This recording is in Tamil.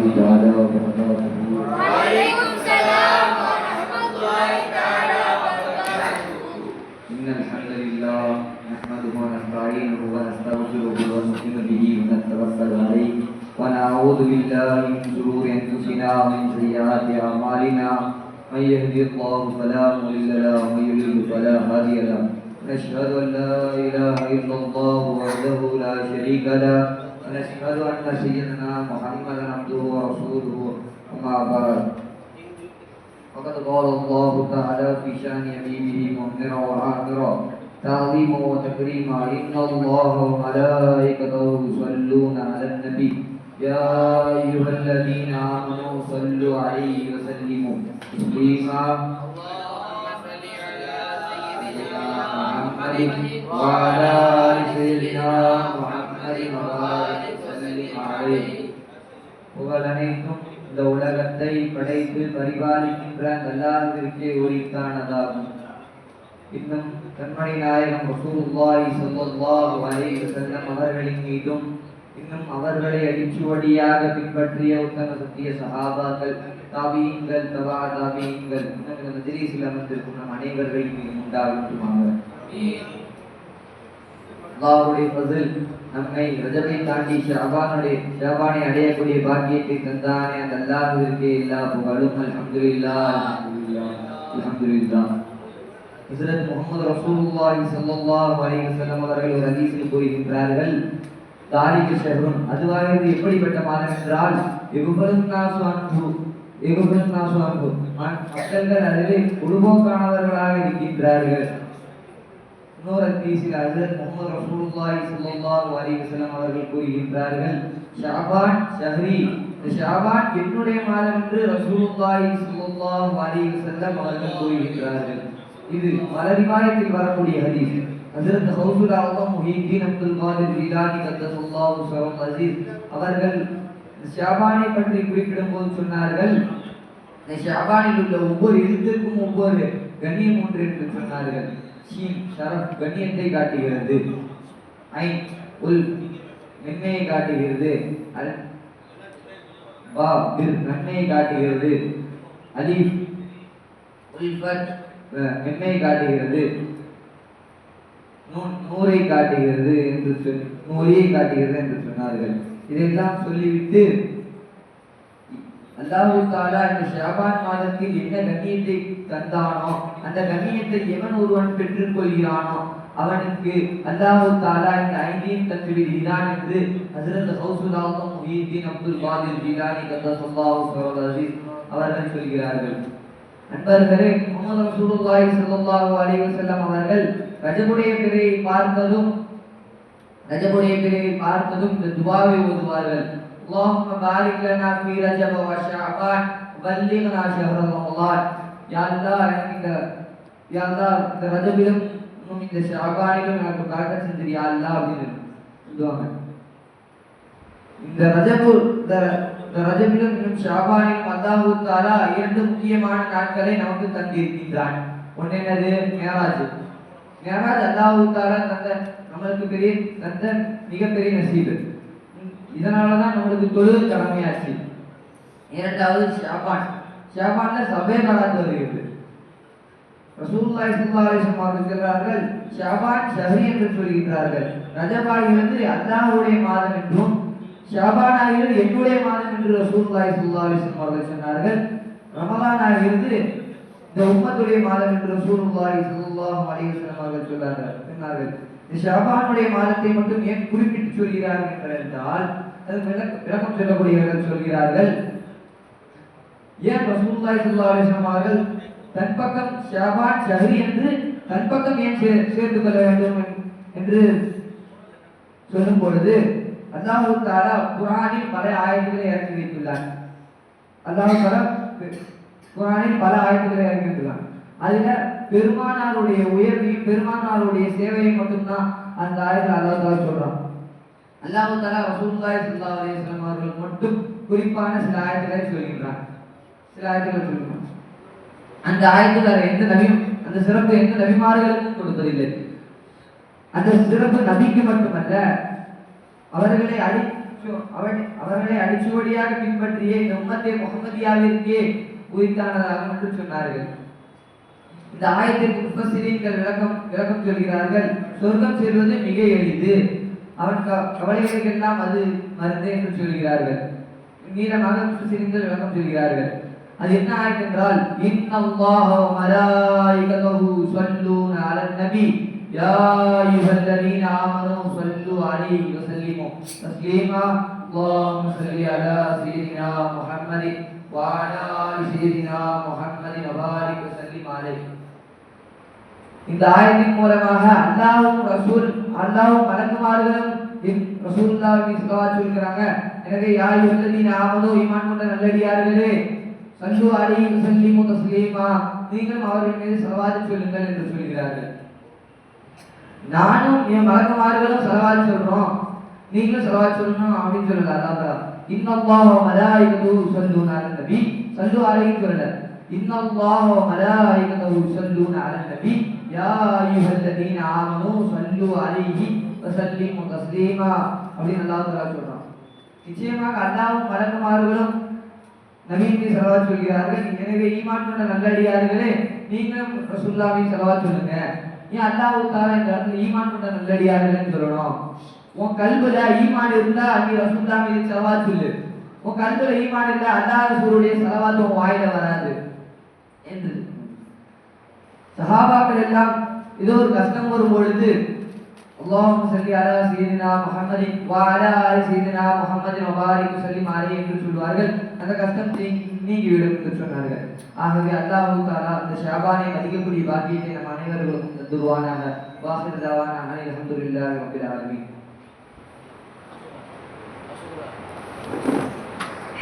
الله تعالى وبركاته. وعليكم السلام ورحمة الله تعالى وبركاته. إن الحمد لله نحمده ونستعينه ونستغفره ونؤمن به ونتوكل عليه ونعوذ بالله من شرور أنفسنا ومن سيئات أعمالنا من يهده الله فلا مضل له ومن يضلل فلا هادي له نشهد أن لا إله إلا الله وحده لا شريك له ونشهد أن سيدنا محمدا عبده ورسوله أما بعد فقد قال الله تعالى في شأن حبيبه مؤمنا وآخرا تعظيما وتكريما إن الله وملائكته يصلون على النبي يا أيها الذين آمنوا صلوا عليه وسلموا تسليما اللهم صل على سيدنا محمد محمد وعلى آل سيدنا محمد وبارك وسلم عليه. புகழ் அனைத்தும் இந்த உலகத்தை படைத்து பரிபாலிக்கின்ற அல்லாஹ்விற்கே உரித்தானதாகும். இன்னும் கண்மணி நாயகம் ரசூலுல்லாஹி ஸல்லல்லாஹு அலைஹி வஸல்லம் அவர்களின் மீதும் இன்னும் அவர்களை அடிச்சுவடியாக பின்பற்றிய உத்தம சத்திய சஹாபாக்கள் தாபீன்கள் தபா தாபீன்கள் இன்னும் இந்த மஜ்லிஸில் அமர்ந்திருக்கும் நம் அனைவர்களின் மீதும் உண்டாகட்டுமாக. அல்லாஹ்வுடைய ஃபضل நம்மை ரஜபை தாண்டி ஷாபானை அடையக்கூடிய பாக்கியத்தை தந்தானே அந்த அல்லாஹ்விற்கே எல்லா புகழும். அல்ஹம்துலில்லாஹ் அல்ஹம்துலில்லாஹ். ஹஜ்ரத் முஹம்மது ரசூலுல்லாஹி ஸல்லல்லாஹு அலைஹி வஸல்லம் அவர்கள் ஒரு ஹதீஸில் கூறுகின்றார்கள், தாரிக ஷஹ்ருன், அதுவாகிறது எப்படிப்பட்ட மாதம் என்றால் மக்கள்கள் அதிலே குடும்பக்கானவர்களாக இருக்கின்றார்கள். இன்னொரு ஹதீஸில் ஹஜ்ரத் முஹம்மது ரசூலுல்லாஹி ஸல்லல்லாஹு அலைஹி வஸல்லம் அவர்கள் கூறுகின்றார்கள், ஷஅபான் ஷஹ்ரி, ஷஅபான் என்னுடைய மாதம் என்று ரசூலுல்லாஹி ஸல்லல்லாஹு அலைஹி வஸல்லம் அவர்கள் கூறுகின்றார்கள். இது பல ரிவாயத்தில் வரக்கூடிய ஹதீஸ். ஹஜ்ரத் கௌசுல் ஆலம் முஹிதீன் அப்துல் காதிர் ஜீலானி கத்தஸல்லாஹு ஸரல் அஸீஸ் அவர்கள் ஷஅபானை பற்றி குறிப்பிடும் போது சொன்னார்கள், ஷஅபானில் உள்ள ஒவ்வொரு எழுத்துக்கும் ஒவ்வொரு கண்ணியம் உண்டு என்று சொன்னார்கள். ஷீன் ஷரஃப் கண்ணியத்தை காட்டுகிறது, ஐன் உல் மென்மையை காட்டுகிறது, அல் பா பிர் நன்மையை காட்டுகிறது, அலிஃப் உல் ஃபத் மென்மையை காட்டுகிறது, நூரை காட்டுகிறது என்று நூலியை காட்டுகிறது என்று சொன்னார்கள். இதையெல்லாம் சொல்லிவிட்டு அல்லாஹ் தஆலா இந்த ஷஅபான் மாதத்தில் என்ன கண்ணியத்தை தந்தானோ அந்த கண்ணியத்தை எவன் ஒருவன் பெற்றுக் கொள்கிறானோ அவனுக்கு அல்லாஹ் தஆலா இந்த ஐந்தையும் தந்து விடுகிறான் என்று ஹஜ்ரத் கௌசுல் ஆலம் முஹிதீன் அப்துல் காதிர் ஜீலானி கத்தஸல்லாஹு ஸரல் அஸீஸ் அவர்கள் சொல்கிறார்கள். அன்பர்களே, முஹம்மது ரசூலுல்லாஹி ஸல்லல்லாஹு அலைஹி வஸல்லம் அவர்கள் ரஜபுடைய பிறையை பார்த்ததும் இந்த துஆவை ஓதுவார்கள். அல்லாஹும்ம பாரிக் லனா ஃபீ ரஜப வ ஷஅபான் வல்லிக்னா ஷஹ்ர ரமலான். யா அல்லாஹ், யா அல்லாஹ் இந்த ரஜபிலும் இந்த ஷஅபானிலும் எனக்கு பரக்கத் செஞ்சிரு யா அல்லாஹ் அப்படின்னு சொல்லுவாங்க. இந்த ரஜபிலும் இன்னும் ஷஅபானிலும் அல்லாஹ் தஆலா இரண்டு முக்கியமான நாட்களை நமக்கு தந்திருக்கின்றான். ஒன்று என்னது? மேராஜ். மேராஜ் அல்லாஹ் தஆலா நம்மளுக்கு தந்த மிகப்பெரிய நசீபு. இதனாலதான் நம்மளுக்கு தொழுகை கடமையாச்சு. இரண்டாவது ஷஅபான்ல சபே கலாத்து வருகிறது. ரசூலுல்லாஹி ஸல்லல்லாஹு அலைஹி வஸல்லம் அவர்கள் சொல்கிறார்கள், ஷஅபான் ஷஹ்ரி என்று சொல்கிறார்கள். ரஜபாகிறது அல்லாஹ்வுடைய மாதம் என்றும் ஷஅபான் ஆகிறது என்னுடைய மாதம் என்று ரசூலுல்லாஹி ஸல்லல்லாஹு அலைஹி வஸல்லம் அவர்கள் சொன்னார்கள். ரமலான் ஆகிறது இந்த உம்மத்துடைய மாதம் என்று ரசூலுல்லாஹி ஸல்லல்லாஹு அலைஹி வஸல்லம் அவர்கள் சொன்னார்கள். ஷஅபானுடைய மாதத்தை மட்டும் ஏன் குறிப்பிட்டு சொல்கிறார்கள் என்றால் அது விளக்கம் சொல்லக்கூடியவர்கள் சொல்கிறார்கள், ஏன் ரசூலுல்லாஹி ஸல்லல்லாஹு அலைஹி வஸல்லம் அவர்கள் தன் பக்கம் ஷஅபான் ஷஹ்ரி என்று தன் பக்கம் ஏன் சேர்த்துக் கொள்ள வேண்டும் என்று சொல்லும் பொழுது அல்லாஹ் தஆலா குர்ஆனில் பல ஆயத்துக்களை இறக்கி வைத்துள்ளார். அதுல பெருமானாருடைய உயர்வையும் பெருமானாருடைய சேவையை மட்டும்தான் அந்த ஆயத்தில் அல்லாஹ் தஆலா சொல்றான். அல்லாஹ் தஆலா ரசூலுல்லாஹி ஸல்லல்லாஹு அலைஹி வஸல்லம் அவர்கள் மட்டும் குறிப்பான சில ஆயத்துக்களை சொல்கிறான். அந்த ஆயத்துக்கள் எந்த நபியும் அந்த சிறப்பு எந்த நபிமார்களுக்கும் கொடுப்பதில்லை. அந்த சிறப்பு நபிக்கு மட்டுமல்ல, அவர்களை அவர்களை அடிச்சுவடியாக பின்பற்றிய இந்த உம்மத்தே முகமதியாவிற்கே உயிர்த்தானதாக என்று சொன்னார்கள். இந்த ஆயத்திற்கு முஃபஸ்ஸிரீன்கள் விளக்கம் சொல்கிறார்கள். சொர்க்கம் செல்வது மிக எளிது, அவன் கவலைகளுக்கெல்லாம் அது மருந்து என்று சொல்கிறார்கள். நீளமாக முஃபஸ்ஸிரீன்கள் விளக்கம் சொல்கிறார்கள். அது என்ன ஆயத் என்றால், இன்னல்லாஹ வ மலாயிகத்துஹு ஸல்லூன அலன் நபி யா அய்யுஹல்லதீன ஆமனூ ஸல்லூ அலைஹி வ ஸல்லிமு தஸ்லீமா அல்லாஹும்ம ஸல்லி அலா சய்யிதினா முஹம்மதின் வ அலா ஆலி சய்யிதினா முஹம்மதின் வ பாரிக் வ ஸல்லிம் அலைஹி. இந்த ஆயத்தின் மூலமாக அல்லாஹ்வும் மலக்குமார்களும் ரசூலுல்லாஹி ஸல்லல்லாஹு அலைஹி சொல்கிறாங்க. எனவே யா அய்யுஹல்லதீன ஆமனூ ஈமான் கொண்ட நல்லடியார்களே ஸல்லூ அலைஹி வ ஸல்லிமு தஸ்லீமா நீங்களும் அவர்கள் மீது ஸலவாத் சொல்லுங்கள் என்று சொல்கிறார்கள். நானும் என் மலக்குமார்களும் ஸலவாத் சொல்றோம், நீங்களும் ஸலவாத் சொல்லணும் அப்படின்னு சொல்லல. அல்லாஹ் இன்னல்லாஹ வ மலாயிகத்துஹு ஸல்லூன அலன் நபி ஸல்லூ அலைஹி சொல்லல. இன்னல்லாஹ வ மலாயிகத்துஹு ஸல்லூன அலன் நபி யா அய்யுஹல்லதீன ஆமனூ ஸல்லூ அலைஹி வ ஸல்லிமு தஸ்லீமா அப்படின்னு அல்லாஹ் தஆலா சொல்றான். நிச்சயமாக அல்லாஹ்வும் மலக்குமார்களும் நபியின் மீது ஸலவாத் சொல்கிறார்கள். எனவே ஈமான் கொண்ட நல்லடியார்களே நீங்களும் ரசூலுல்லாஹி மீது ஸலவாத் சொல்லுங்க. ஏன் அல்லாஹ் தஆலா இந்த இடத்துல ஈமான் கொண்ட நல்லடியார்கள்னு சொல்லணும்? உன் கல்புல ஈமான் இருந்தா நீ ரசூலுல்லாஹி மீது ஸலவாத் சொல்லு. உன் கல்புல ஈமான் இல்ல அல்லாஹ் ரசூலுடைய ஸலவாத் உன் வாயில வராது என்று சஹாபாக்கள் எல்லாம் ஏதோ ஒரு கஷ்டம் வரும் பொழுது அல்லாஹும்ம ஸல்லி அலா சய்யிதினா முஹம்மதின் வ அலா ஆலி சய்யிதினா முஹம்மதின் வ பாரிக் வ ஸல்லிம் அலைஹி என்று சொல்வார்கள். அந்த கஷ்டம் நீங்கிவிடும் என்று சொன்னார்கள். ஆகவே அல்லாஹ் தஆலா இந்த ஷாபானை மதிக்கக்கூடிய பாக்கியத்தை நம் அனைவர்களுக்கும் தருவானாக. வாஹிர் தவானா அல்ஹம்துலில்லாஹி ரப்பில் ஆலமீன்.